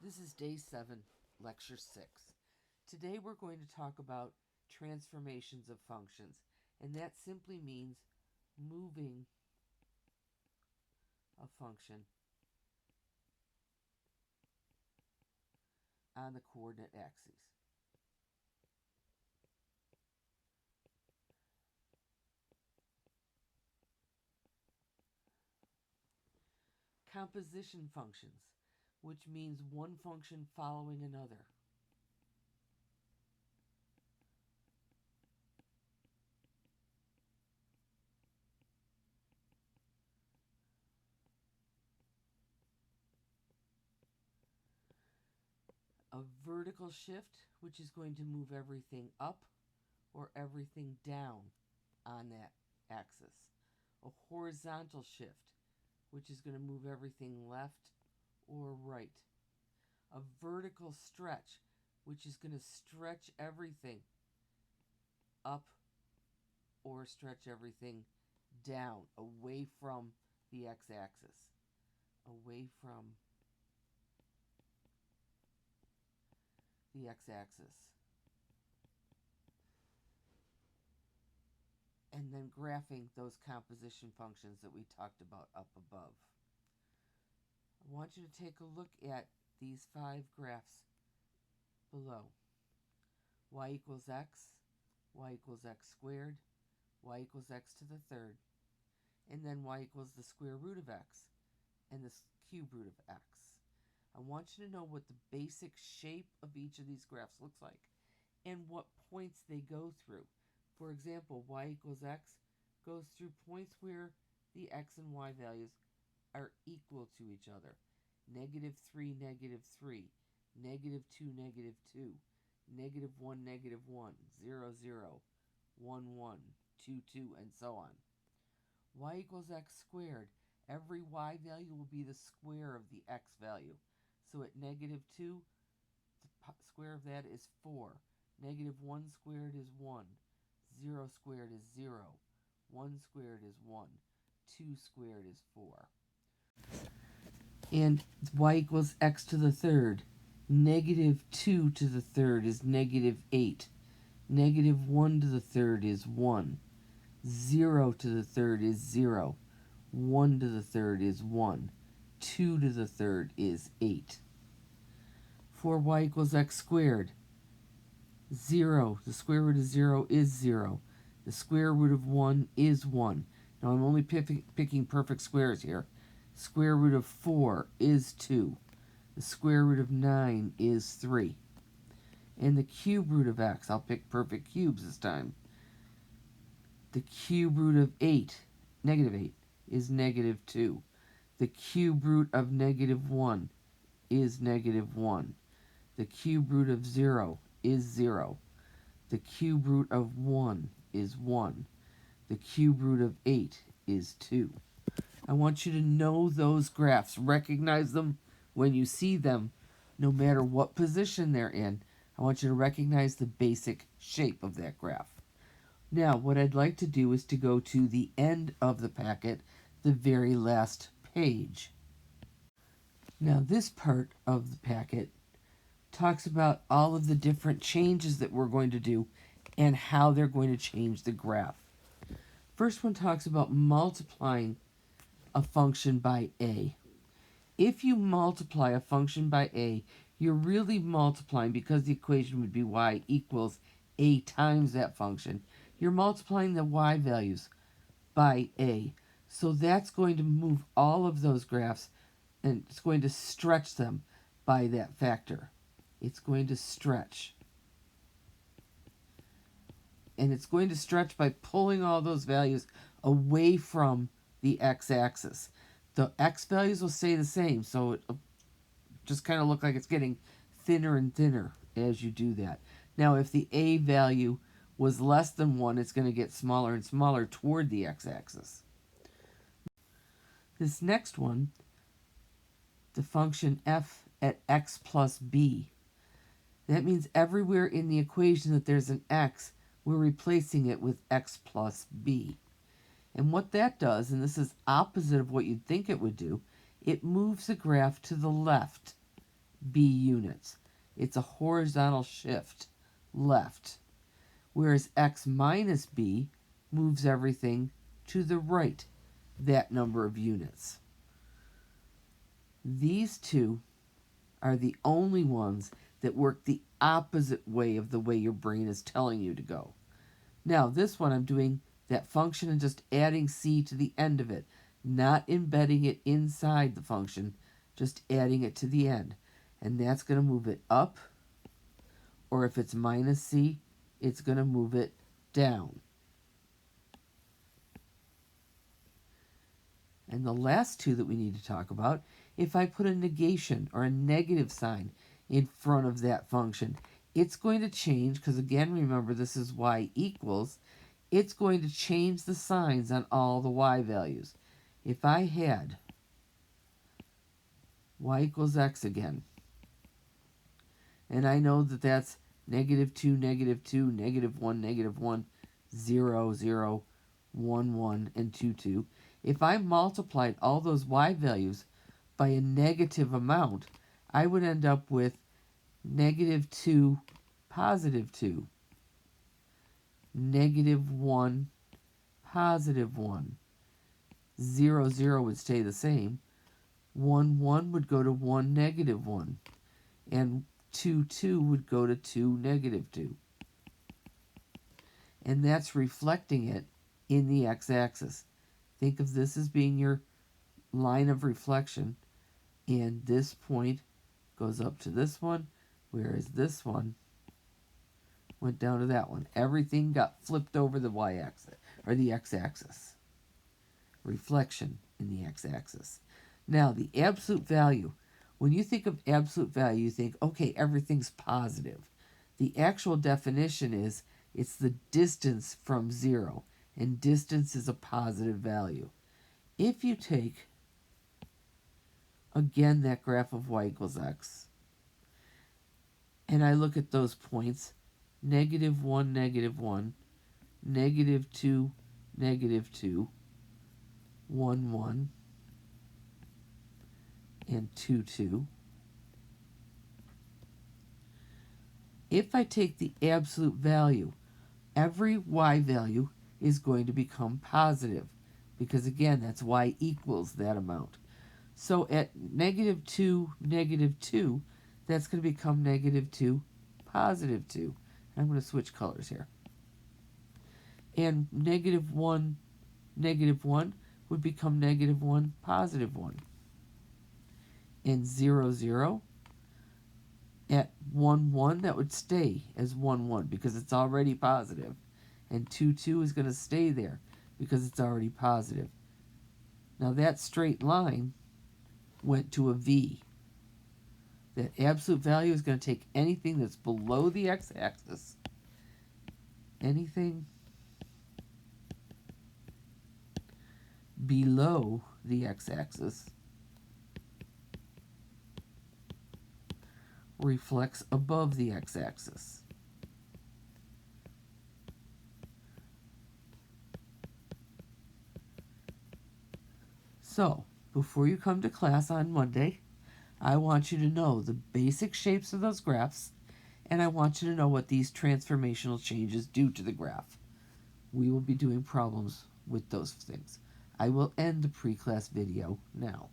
This is day 7, lecture 6. Today we're going to talk about transformations of functions, and that simply means moving a function on the coordinate axes. Composition functions, which means one function following another. A vertical shift, which is going to move everything up or everything down on that axis. A horizontal shift, which is going to move everything left or right. A vertical stretch, which is going to stretch everything up or stretch everything down, away from the x-axis. Away from the x-axis. And then graphing those composition functions that we talked about up above. I want you to take a look at these 5 graphs below. Y equals x, y equals x squared, y equals x to the third, and then y equals the square root of x and the cube root of x. I want you to know what the basic shape of each of these graphs looks like and what points they go through. For example, y equals x goes through points where the x and y values are equal to each other. -3, -3, -2, -2, -1, -1, 0, 0, 1, 1, 2, 2, and so on. Y equals x squared. Every y value will be the square of the x value. So at -2, the square of that is 4. -1 squared is 1. 0 squared is 0. 1 squared is 1. 2 squared is 4. And y equals x to the third. -2 to the third is -8. -1 to the third is 1. 0 to the third is 0. 1 to the third is 1. 2 to the third is 8. For y equals x squared, 0, the square root of 0 is 0. The square root of 1 is 1. Now I'm only picking perfect squares here. Square root of 4 is 2. The square root of 9 is 3. And the cube root of x, I'll pick perfect cubes this time. The cube root of 8, -8, is -2. The cube root of -1 is -1. The cube root of 0 is 0. The cube root of 1 is 1. The cube root of 8 is 2. I want you to know those graphs. Recognize them when you see them, no matter what position they're in. I want you to recognize the basic shape of that graph. Now, what I'd like to do is to go to the end of the packet, the very last page. Now, this part of the packet talks about all of the different changes that we're going to do and how they're going to change the graph. First one talks about multiplying a function by a. If you multiply a function by a, you're really multiplying, because the equation would be y equals a times that function. You're multiplying the y values by a. So that's going to move all of those graphs, and it's going to stretch them by that factor. It's going to stretch. And it's going to stretch by pulling all those values away from the x-axis. The x values will stay the same, so it'll just kind of look like it's getting thinner and thinner as you do that. Now, if the a value was less than 1, it's going to get smaller and smaller toward the x-axis. This next one, the function f at x plus b. That means everywhere in the equation that there's an x, we're replacing it with x plus b. And what that does, and this is opposite of what you'd think it would do, it moves the graph to the left b units. It's a horizontal shift left, whereas x minus b moves everything to the right that number of units. These two are the only ones that work the opposite way of the way your brain is telling you to go. Now, this one I'm doing that function and just adding c to the end of it, not embedding it inside the function, just adding it to the end. And that's going to move it up, or if it's minus c, it's going to move it down. And the last two that we need to talk about, if I put a negation or a negative sign in front of that function, it's going to change, because again, remember, this is y equals, it's going to change the signs on all the y values. If I had y equals x again, and I know that that's -2, -2, -1, -1, 0, 0, 1, 1, and 2, 2. If I multiplied all those y values by a negative amount, I would end up with -2, +2, -1, +1. 0, 0 would stay the same. 1, 1 would go to 1, -1. And 2, 2 would go to 2, -2. And that's reflecting it in the x-axis. Think of this as being your line of reflection, and this point goes up to this one, whereas this one went down to that one. Everything got flipped over the y-axis, or the x-axis. Reflection in the x-axis. Now, the absolute value. When you think of absolute value, you think, okay, everything's positive. The actual definition is it's the distance from 0, and distance is a positive value. If you take, again, that graph of y equals x, and I look at those points, -1, -1, -2, -2, 1, 1, and 2, 2. If I take the absolute value, every y value is going to become positive, because again, that's y equals that amount. So at -2, -2, that's going to become -2, +2. I'm going to switch colors here. And -1, -1 would become -1, +1. And 0, 0, at 1, 1, that would stay as 1, 1 because it's already positive. And 2, 2 is going to stay there because it's already positive. Now that straight line went to a V. That absolute value is going to take anything that's below the x-axis, anything below the x-axis reflects above the x-axis. So, before you come to class on Monday, I want you to know the basic shapes of those graphs, and I want you to know what these transformational changes do to the graph. We will be doing problems with those things. I will end the pre-class video now.